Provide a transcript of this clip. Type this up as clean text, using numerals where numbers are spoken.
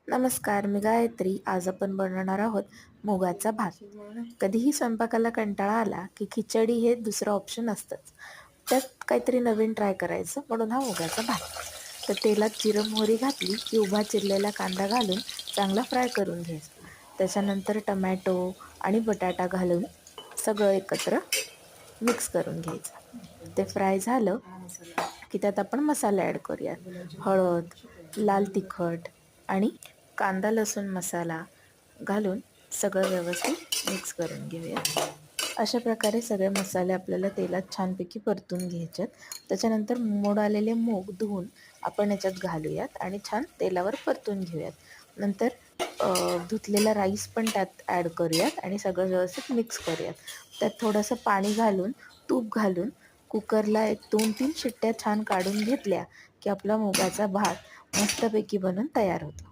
नमस्कार, मी गायत्री. आज आपण बनवणार आहोत मुगाचा भात. कधीही स्वयंपाकाला कंटाळा आला की खिचडी हे दुसरं ऑप्शन असतंच. त्यात काहीतरी नवीन ट्राय करायचं म्हणून हा मुगाचा भात. तर तेलात जिरं मोहरी घातली की उभा चिरलेला कांदा घालून चांगला फ्राय करून घ्यायचा. त्याच्यानंतर टमॅटो आणि बटाटा घालून सगळं एकत्र मिक्स करून घ्यायचं. ते फ्राय झालं की त्यात आपण मसाले ॲड करूयात. हळद, लाल तिखट आणि कांदा लसूण मसाला घालून सगळं व्यवस्थित मिक्स करून घेऊया. अशा प्रकारे सगळे मसाले आपल्याला तेलात छानपैकी परतून घ्यायच्यात. त्याच्यानंतर मोड आलेले मूग धुवून आपण याच्यात घालूयात आणि छान तेलावर परतून घेऊयात. नंतर धुतलेला राईस पण त्यात ॲड करूयात आणि सगळं व्यवस्थित मिक्स करूयात. त्यात थोडंसं पाणी घालून तूप घालून कुकरला एक 2-3 शिट्ट्या छान काढून घेतल्या की आपला मुगाचा भात मस्तपैकी बनून तयार होतो.